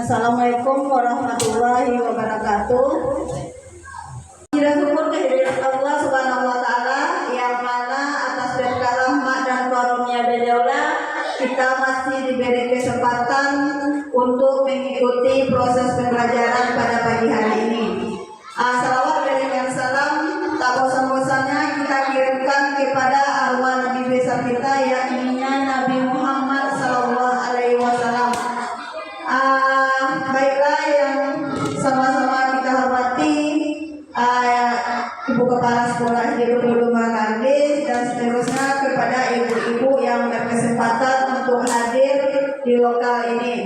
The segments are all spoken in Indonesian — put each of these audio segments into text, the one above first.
Assalamualaikum warahmatullahi wabarakatuh. Kita syukur kehadiran Allah Subhanahu wa taala yang mana atas berkah rahmat dan karunia beliaulah kita masih diberi kesempatan untuk mengikuti proses pembelajaran pada pagi hari ini. Salawat dan salam tak bosan-bosannya kita kirimkan kepada arwah Nabi besar kita yakni Nabi Muhammad sallallahu alaihi wasallam. Baiklah yang sama-sama kita hormati Ibu Kepala Sekolah Hidayatullah Makandis dan seterusnya kepada ibu-ibu yang berkesempatan untuk hadir di lokal ini.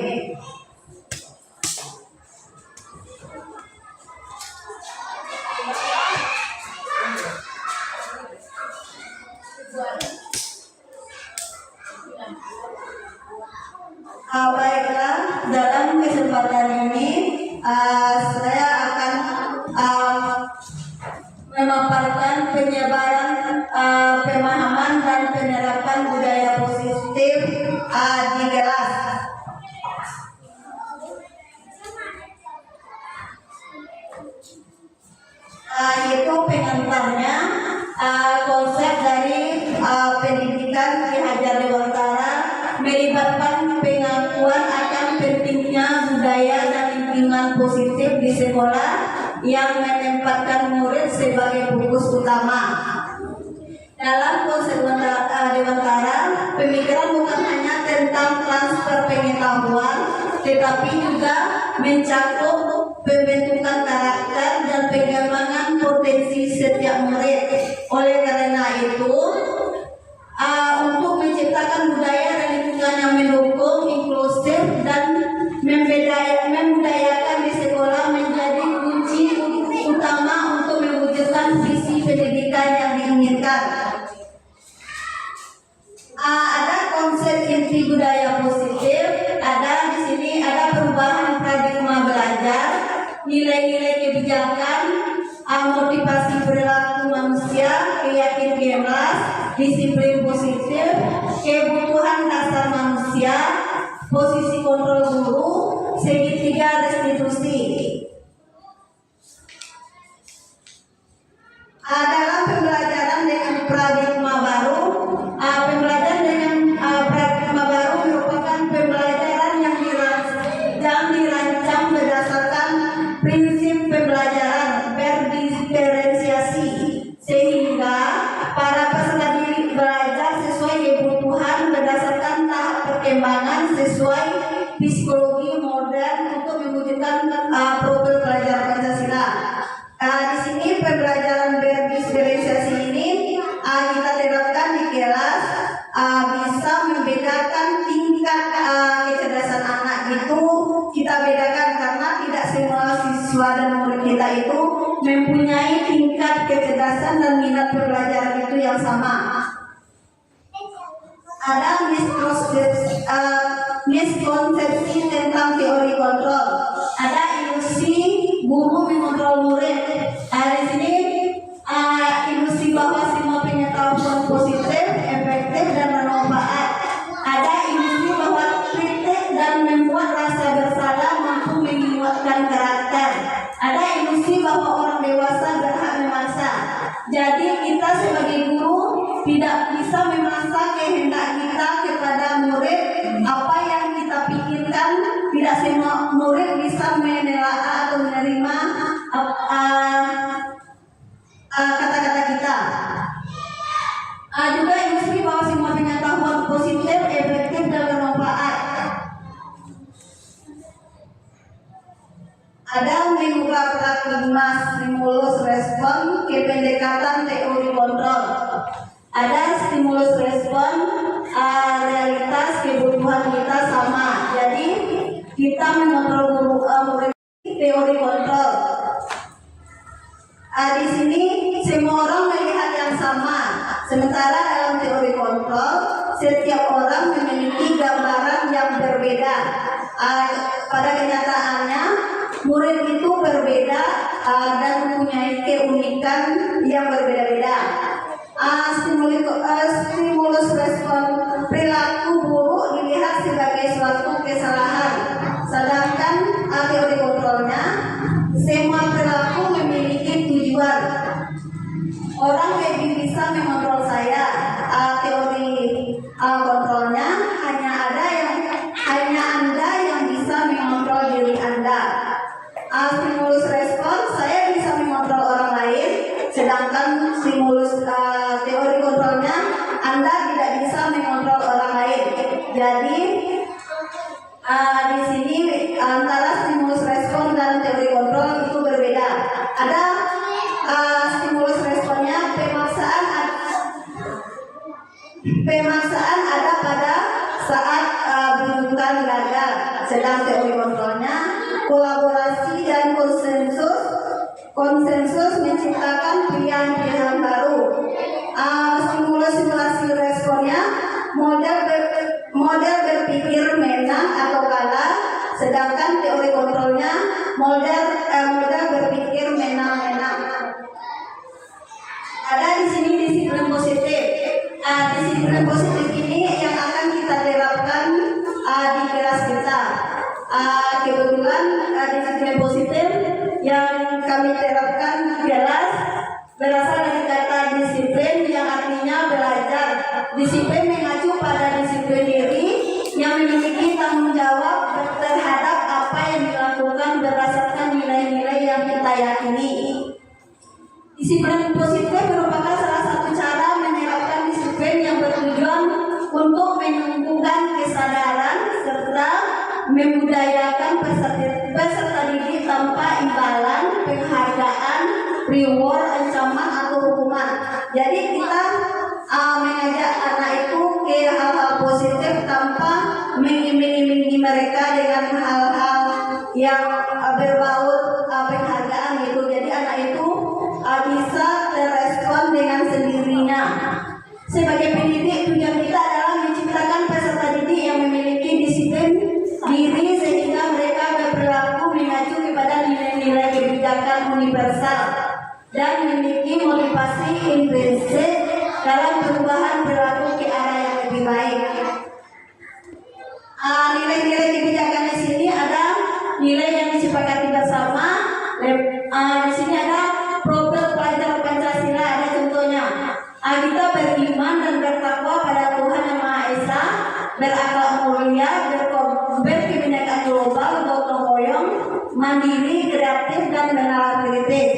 Baiklah, dalam kesempatan ini saya akan memaparkan penyebaran pemahaman dan penerapan budaya positif di kelas. Itu pengantarnya konsep dari pendidikan Ki Hajar Dewantara melibatkan pengakuan akan pentingnya budaya dan lingkungan positif di sekolah yang menempatkan murid sebagai fokus utama. Dalam konsep Dewantara, pemikiran bukan hanya tentang transfer pengetahuan, tetapi juga mencakup pembentukan karakter dan pengembangan potensi setiap murid. Oleh karena itu, untuk menciptakan budaya dan lingkungan yang mendukung, inklusif dan membudayakan di sekolah menjadi kunci utama untuk mewujudkan visi pendidikan yang diinginkan. Ada konsep inti budaya positif, ada di sini ada perubahan paradigma belajar, nilai-nilai kebijakan, motivasi perilaku manusia, keyakinan kemas, disiplin positif, kebutuhan dasar manusia, posisi kontrol guru, segitiga restitusi. Dalam pembelajaran dengan paradigma baru, pembelajaran dengan paradigma baru merupakan pembelajaran yang dirancang berdasarkan prinsip pembelajaran berdiferensiasi, sehingga para peserta belajar sesuai kebutuhan berdasarkan tahap perkembangan sesuai psikologi modern untuk mewujudkan profil pelajar Pancasila. Di sini pembelajaran berdiferensiasi ini kita terapkan di kelas bisa membedakan tingkat kecerdasan anak itu kita bedakan karena tidak semua siswa dan murid kita itu mempunyai tingkat kecerdasan dan minat pembelajaran itu yang sama. Ada miskonsepsi tentang teori kontrol, ada ilusi guru mengontrol murid. Di sini ilusi bahwa semua pengetahuan positif, efektif dan bermanfaat. Ada ilusi bahwa kritik dan membuat rasa bersalah mampu menguatkan karakter. Ada ilusi bahwa orang dewasa berhak memaksa. Jadi kita sebagai guru tidak bisa memaksa kehendak kita kepada murid. Apa yang kita pikirkan, tidak semua murid bisa menelaah atau menerima kata-kata kita. Juga ilusi bahwa semua pengetahuan positif, efektif dan bermanfaat. Ada mengubah paradigma stimulus respon ke pendekatan teori kontrol. Ada stimulus respon realitas kebutuhan kita sama. Jadi kita mengontrol murid teori kontrol. Di sini semua orang melihat yang sama. Sementara dalam teori kontrol setiap orang memiliki gambaran yang berbeda. Pada kenyataannya murid itu berbeda dan mempunyai keunikan yang berbeda-beda. Stimulus respon perilaku buruk dilihat sebagai suatu kesalahan, sedangkan Di sini antara stimulus respon dan teori kontrol itu berbeda. Ada stimulus responnya pemaksaan ada pada saat bujukan gagal, sedang teori kontrolnya kolaborasi dan konsensus menciptakan pilihan-pilihan baru. Simulasi responnya model berpikir menang atau kalah, sedangkan teori kontrolnya model berpikir menang-menang. Ada di sini disiplin positif. Disiplin positif ini yang akan kita terapkan di kelas kita. Kebetulan disiplin positif yang kami terapkan di kelas berasal dari kata disiplin yang artinya belajar. Disiplin mengacu pada disiplin diri yang memiliki tanggung jawab terhadap apa yang dilakukan berdasarkan nilai-nilai yang kita yakini. Disiplin positif merupakan salah satu cara menerapkan disiplin yang bertujuan untuk menumbuhkan kesadaran serta membudayakan peserta didik tanpa imbalan, penghargaan, reward, ancaman atau hukuman. Jadi kita mengajak anak itu ke hal-hal positif tanpa mengiming-imingi mereka dengan hal-hal yang berbau penghargaan gitu. Jadi anak itu bisa terrespon dengan sendirinya. Sebagai pendidik, tujuan kita adalah menciptakan peserta didik yang memiliki disiplin diri sehingga mereka berperilaku mengacu kepada nilai-nilai kebijakan universal dan memiliki motivasi intrinsik dalam perubahan perilaku ke arah yang lebih baik. Nilai-nilai kebijakan di sini ada nilai yang disepakati bersama. Di sini ada profil pelajar Pancasila, ada contohnya. Kita beriman dan bertakwa pada Tuhan Yang Maha Esa, berakhlak mulia, berkebinekaan global, gotong royong, mandiri, kreatif, dan menalar kritis.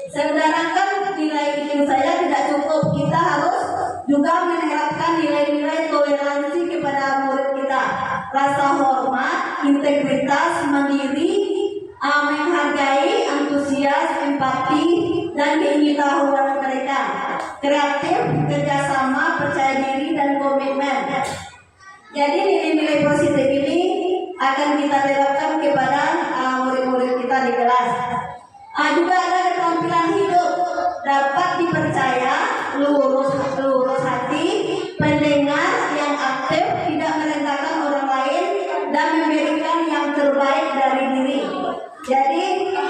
Sedangkan nilai itu saya tidak cukup. Kita harus juga menerapkan nilai-nilai toleransi kepada murid kita, rasa hormat, integritas, mandiri, menghargai, antusias, empati, dan keinginahuan mereka, kreatif, kerjasama, percaya diri, dan komitmen. Jadi nilai-nilai positif ini akan kita terapkan kepada murid-murid kita di kelas. Juga ada keterampilan hidup, dapat dipercaya, lurus hati, pendengar yang aktif, tidak merendahkan orang lain, dan memberikan yang terbaik dari diri. Jadi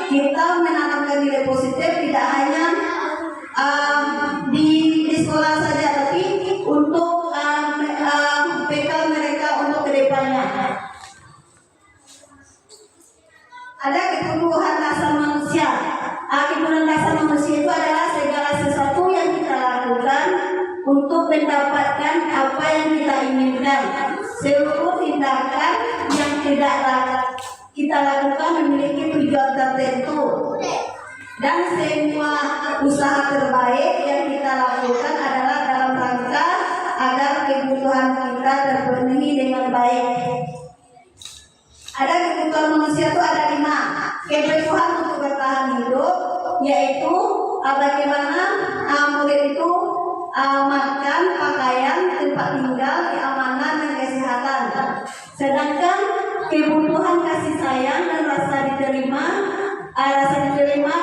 kita menanamkan nilai positif tidak hanya di sekolah saja, tapi untuk bekal mereka untuk kedepannya. Ada kebutuhan dasar manusia. Kebutuhan dasar manusia itu adalah segala sesuatu yang kita lakukan untuk mendapatkan apa yang kita inginkan. Seluruh tindakan yang tidak kita lakukan memiliki tujuan tertentu, dan semua usaha terbaik yang kita lakukan adalah dalam rangka agar kebutuhan kita terpenuhi dengan baik. Ada kebutuhan manusia itu ada 5. Kebutuhan untuk bertahan hidup, yaitu bagaimana murid itu makan, pakaian, tempat tinggal, keamanan, dan kesehatan. Sedangkan kebutuhan kasih sayang dan rasa diterima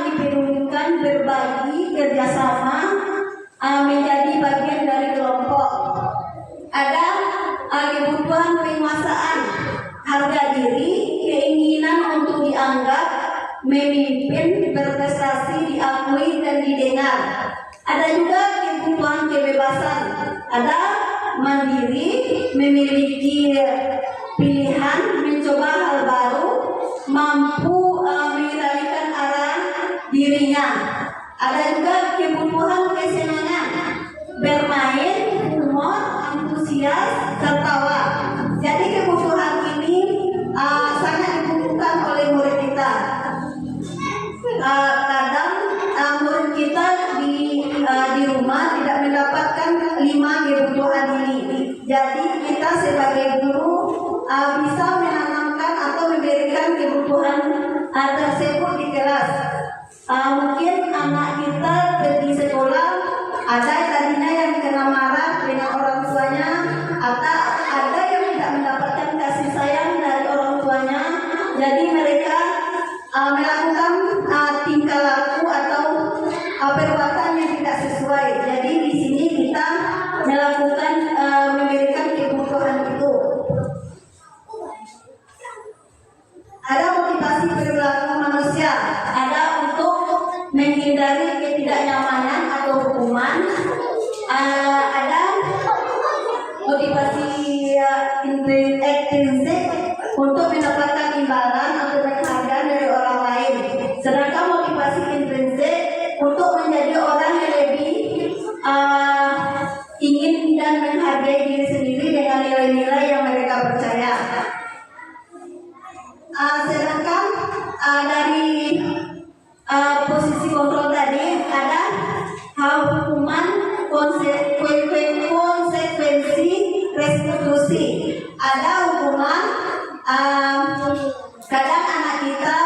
dipedulikan, berbagi, kerjasama, menjadi bagian dari kelompok. Ada kebutuhan penguasaan, harga diri, keinginan untuk dianggap, memimpin, berprestasi, diakui, dan didengar. Ada juga kebutuhan kebebasan, ada mandiri, memiliki pilihan, mencoba hal baru, mampu mengendalikan arah dirinya. Ada juga kebutuhan kesenangan, bermain, humor, antusias, tertawa. Jadi kebutuhan ini sangat dibutuhkan oleh murid kita. Kadang murid kita di rumah tidak mendapatkan 5 kebutuhan ini. Jadi kita sebagai guru tersebut di kelas. Mungkin anak kita pergi sekolah, ada tadinya yang kena marah dengan orang tuanya, atau ada yang tidak mendapatkan kasih sayang dari orang tuanya. Jadi mereka melakukan tingkah laku atau perbuatan yang tidak sesuai. Jadi di sini kita melakukan memberikan kebutuhan itu. Ada motivasi perilaku manusia, ada untuk menghindari ketidaknyamanan atau hukuman, ada motivasi intrinsik untuk mendapatkan imbalan atau penghargaan dari orang lain. Sedangkan motivasi intrinsik untuk menjadi orang yang lebih ingin dan menghargai diri sendiri dengan nilai-nilai yang mereka percaya. Sedangkan dari posisi kontrol tadi ada hal hukuman, konsekuensi, restitusi. Ada hukuman, kadang anak kita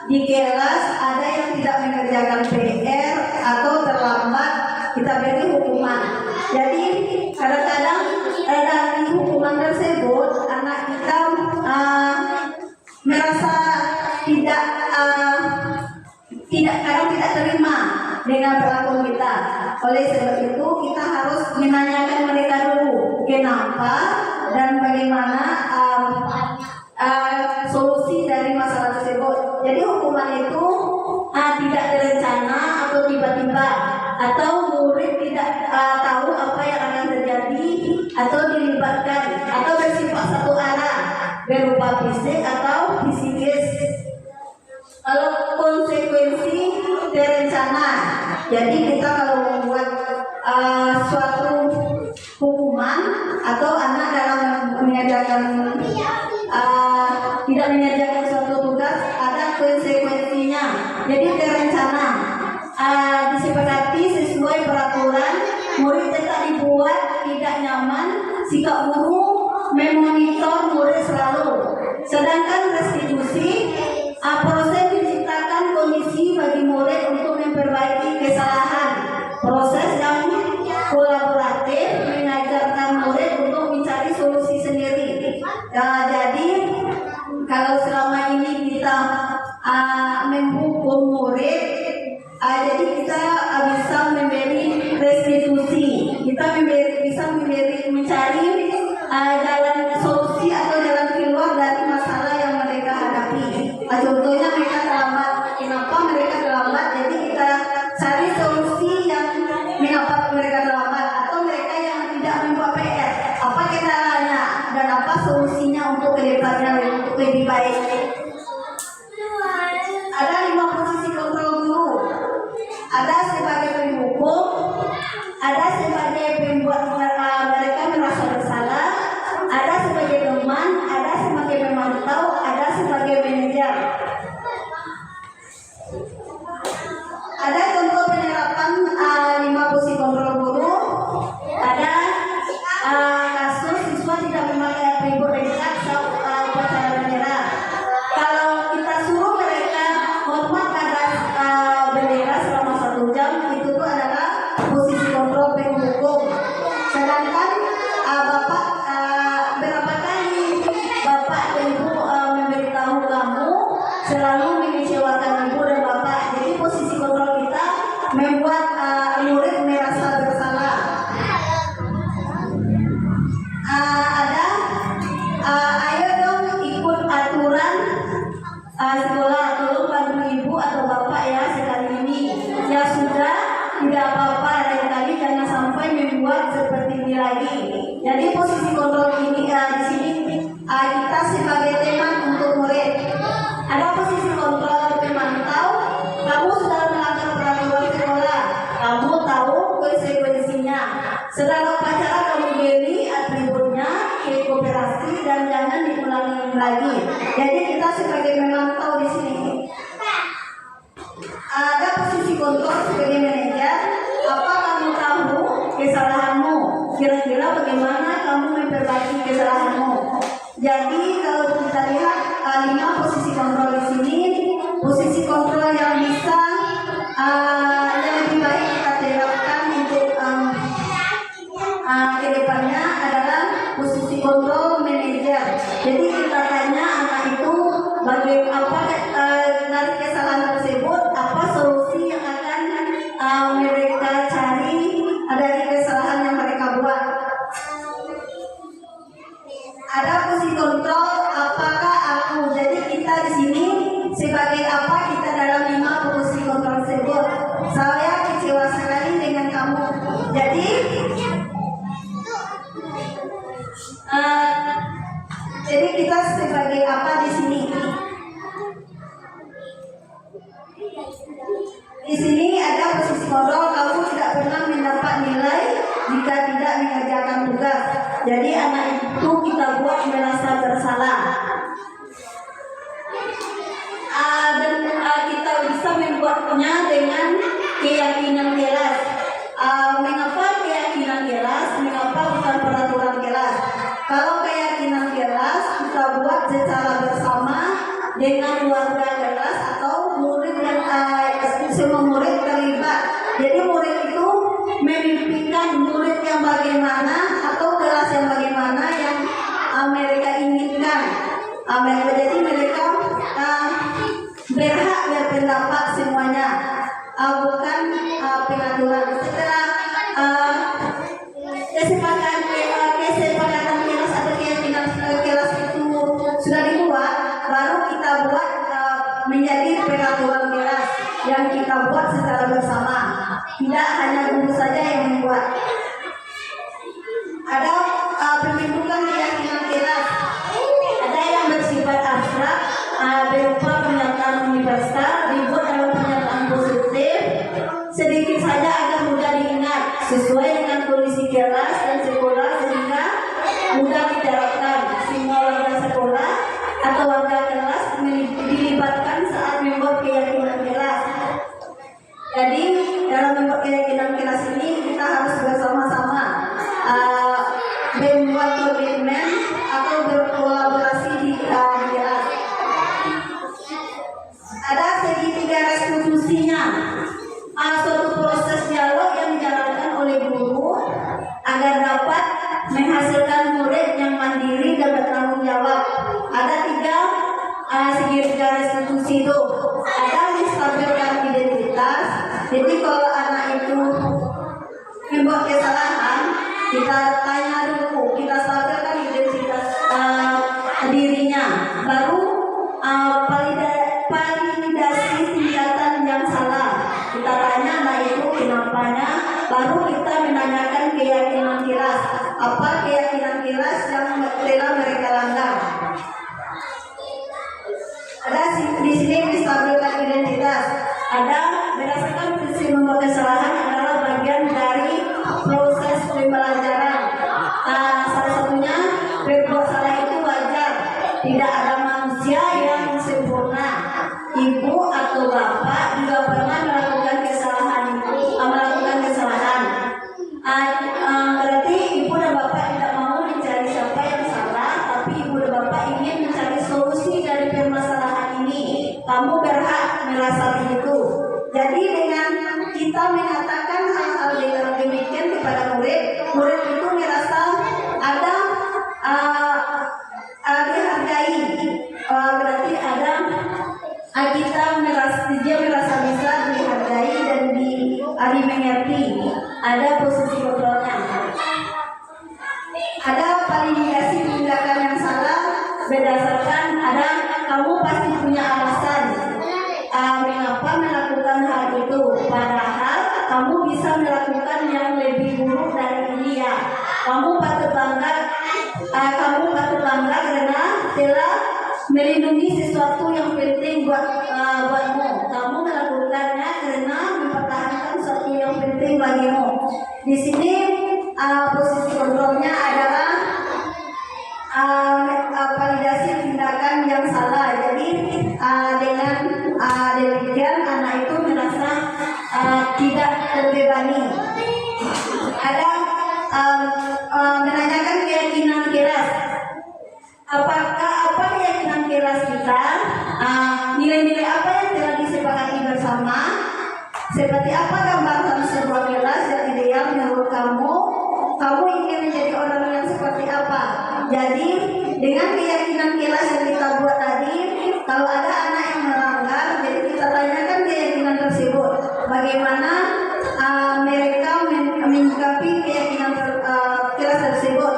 di kelas ada yang tidak mengerjakan PR atau terlambat, kita beri hukuman. Jadi kadang-kadang dari hukuman tersebut anak kita merasa kadang tidak terima dengan perlakuan kita. Oleh sebab itu kita harus menanyakan mereka dulu kenapa dan bagaimana solusi dari masalah tersebut. Jadi hukuman itu tidak terencana atau tiba-tiba, atau murid tidak tahu apa yang akan terjadi atau dilibatkan, atau bersifat satu arah berupa fisik atau psikis. Kalau konsekuensi terencana, jadi kita kalau membuat suatu hukuman atau anak dalam mengerjakan tidak mengerjakan suatu tugas, ada konsekuensinya. Jadi terencana, disepakati sesuai peraturan, murid tetap dibuat tidak nyaman, sikap guru memonitor murid selalu. Sedangkan restitusi, proses menciptakan kondisi bagi murid untuk memperbaiki kesalahan. Proses yang kolaboratif mengajarkan murid untuk mencari solusi sendiri. Jadi kalau selama ini kita menghukum murid, jadi kita bisa memberi restitusi, kita bisa mencari jalan solusi atau jalan keluar dari masalah yang mereka hadapi. Contohnya mereka terlambat, kenapa mereka terlambat? Jadi kita cari solusi yang mengapa mereka terlambat, atau mereka yang tidak membuat PR, apa kendalanya dan apa solusinya untuk kedepannya untuk lebih baik. Ada 5 posisi kontrol guru. Ada sebagai penghukum, ada sebagai pembuat mereka merasa bersalah, ada sebagai teman, ada sebagai memantau, ada sebagai manajer. Ada contoh penerapan 5 posisi kontrol guru. Ada kasus siswa tidak memakai atribut dekat saat upacara bendera. Kalau kita suruh mereka hormat atas bendera selama 1 jam, itu tuh adalah posisi kontrol penghukum. Sedangkan bapak berapa kali bapak dan ibu memberitahu kamu selalu mengecewakan ibu dan bapak. Jadi posisi kontrol kita membuat murid merasa bersalah. Ada ayo dong ikut aturan sekolah, tolong bantu ibu atau bapak ya sekali ini. Ya sudah, tidak apa-apa, lain kali jangan sampai membuat seperti ini lagi. Jadi posisi kontrol ini di sini kita sebagai teman untuk murid. Ada posisi kontrol pemantau, kamu sudah melanggar peraturan sekolah, kamu tahu konsekuensinya. Setelah upacara kamu beli atributnya ke koperasi dan jangan diulangi lagi. Jadi kita sebagai memantau di sini. Ada posisi kontrol sebagai manajer, apa kamu tahu kesalahanmu? Kira-kira bagaimana kamu memperbaiki kesalahanmu? Jadi kalau kita lihat 5 posisi kontrol di sini, dan kita bisa membuatnya dengan keyakinan jelas. Mengapa keyakinan jelas? Mengapa bukan peraturan jelas? Kalau keyakinan jelas kita buat secara bersama dengan warga kelas atau murid dan semua murid terlibat. Jadi murid itu memimpikan murid yang bagaimana atau kelas yang bagaimana yang mereka inginkan. Jadi mereka berhak berpendapat semuanya, bukan pengaturan. Setelah kesepakatan kelas atau keyakinan kelas itu sudah dibuat, baru kita buat menjadi peraturan kelas yang kita buat secara bersama. Tidak hanya guru saja yang membuat. Ada pembentukan keyakinan kelas. Ada yang bersifat abstrak, berupa pernyataan universal, dibuat dalam pernyataan positif, sedikit saja agar mudah diingat, sesuai dengan kondisi kelas dan sekolah sehingga mudah diterapkan. Semua warga sekolah atau warga kelas dilibatkan saat membuat keyakinan kelas. Jadi dalam membuat keyakinan kelas ini kita harus bersama-sama membuat komitmen atau berkolaborasi di kelas. Ada segitiga restitusinya, suatu proses dialog yang dijalankan oleh guru agar dapat menghasilkan murid yang mandiri dan bertanggung jawab. Ada segitiga restitusi itu. Ada menstabilkan identitas. Jadi kalau anak itu membuat kesalahan, kita tanya dulu, kita stabilkan identitas dirinya, baru validasi tingkatan yang salah. Kita tanya nah itu kenapanya, baru kita menanyakan keyakinan kelas. Apa keyakinan kelas yang telah mereka langgar? Ada di sini menstabilkan identitas. Ada berdasarkan prinsip membuat kesalahan adalah bagian dari proses pembelajaran. Salah satunya berbuat salah itu wajar. Tidak ada manusia yang sempurna. Ibu atau bapak juga pernah melakukan kesalahan. Berarti ibu dan bapak tidak mau mencari siapa yang salah, tapi ibu dan bapak ingin mencari solusi dari permasalahan ini. Kamu berhak merasa begitu. Jadi dengan kita mengatakan hal-hal dengan demikian kepada murid itu merasa ada dihargai. Berarti ada dia merasa bisa dihargai dan dimengerti. Ada posisi kontrolnya. Ada validasi tindakan yang salah berdasarkan ada kamu pasti punya alasan mengapa melakukan hal itu, padahal kamu bisa melakukan yang lebih buruk dari ini ya. Kamu patut bangga karena telah melindungi sesuatu yang penting buatmu. Kamu melakukannya karena mempertahankan sesuatu yang penting bagimu. Di sini posisi kontrolnya adalah validasi tindakan yang salah. Jadi dengan demikian anak itu merasa tidak terbebani. Ada menanyakan keyakinan kelas. Apa keyakinan kelas kita? Nilai-nilai apa yang telah disepakati bersama? Seperti apa gambaran sebuah kelas yang ideal menurut kamu? Kamu ingin menjadi orang yang seperti apa? Jadi dengan keyakinan kelas yang kita buat tadi, kalau ada anak yang melanggar, jadi kita tanyakan keyakinan tersebut. Bagaimana mereka menyikapi keyakinan kelas tersebut?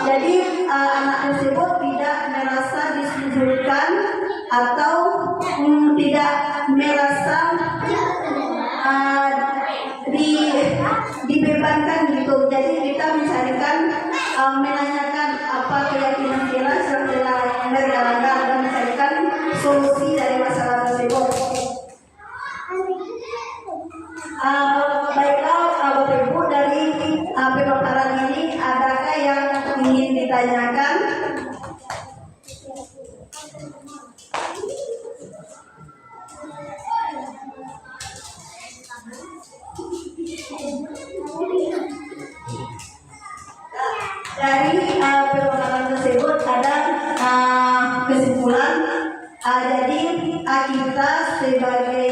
Jadi anak tersebut tidak merasa disudutkan atau tidak merasa dibebankan gitu. Jadi kita mencarikan menanyakan apa keyakinan kelas yang telah mereka langgar dan mencarikan solusi dari masalah tersebut. Baiklah Bapak Ibu, dari pemaparan ini adakah yang ingin ditanyakan? Dari pengembangan tersebut ada kesimpulan. Jadi kita sebagai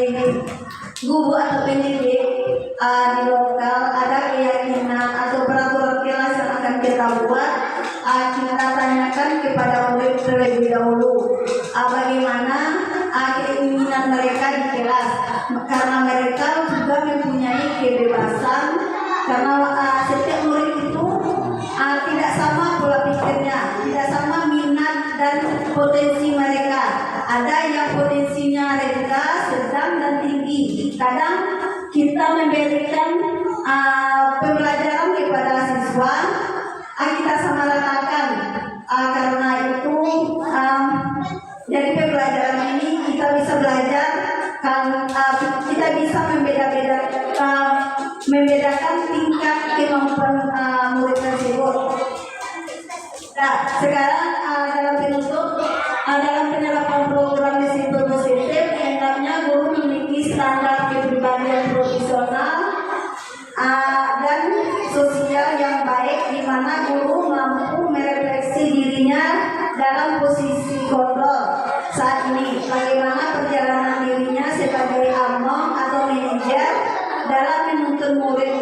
guru atau pendidik di lokal ada keyakinan atau peraturan kelas yang akan kita buat. Kita tanyakan kepada murid terlebih dahulu bagaimana keinginan mereka di kelas, karena mereka juga mempunyai kebebasan, karena setiap murid itu tidak sama pola pikirnya, tidak sama minat dan potensi mereka. Ada yang potensinya rendah, sedang, dan tinggi. Kadang kita memberikan pembelajaran kepada siswa, kita sama ratakan. Karena itu dari pembelajaran ini kita bisa belajar, kita bisa membedakan tingkat kemampuan murid tersebut. Nah, sekarang dalam penutup, dalam penerapan program disiplin positif, hendaknya guru memiliki standar kepribadian profesional dan sosial yang baik, di mana guru mampu merefleksi dirinya dalam posisi kontrol saat ini, bagaimana perjalanan dirinya sebagai among atau manajer dalam menuntun murid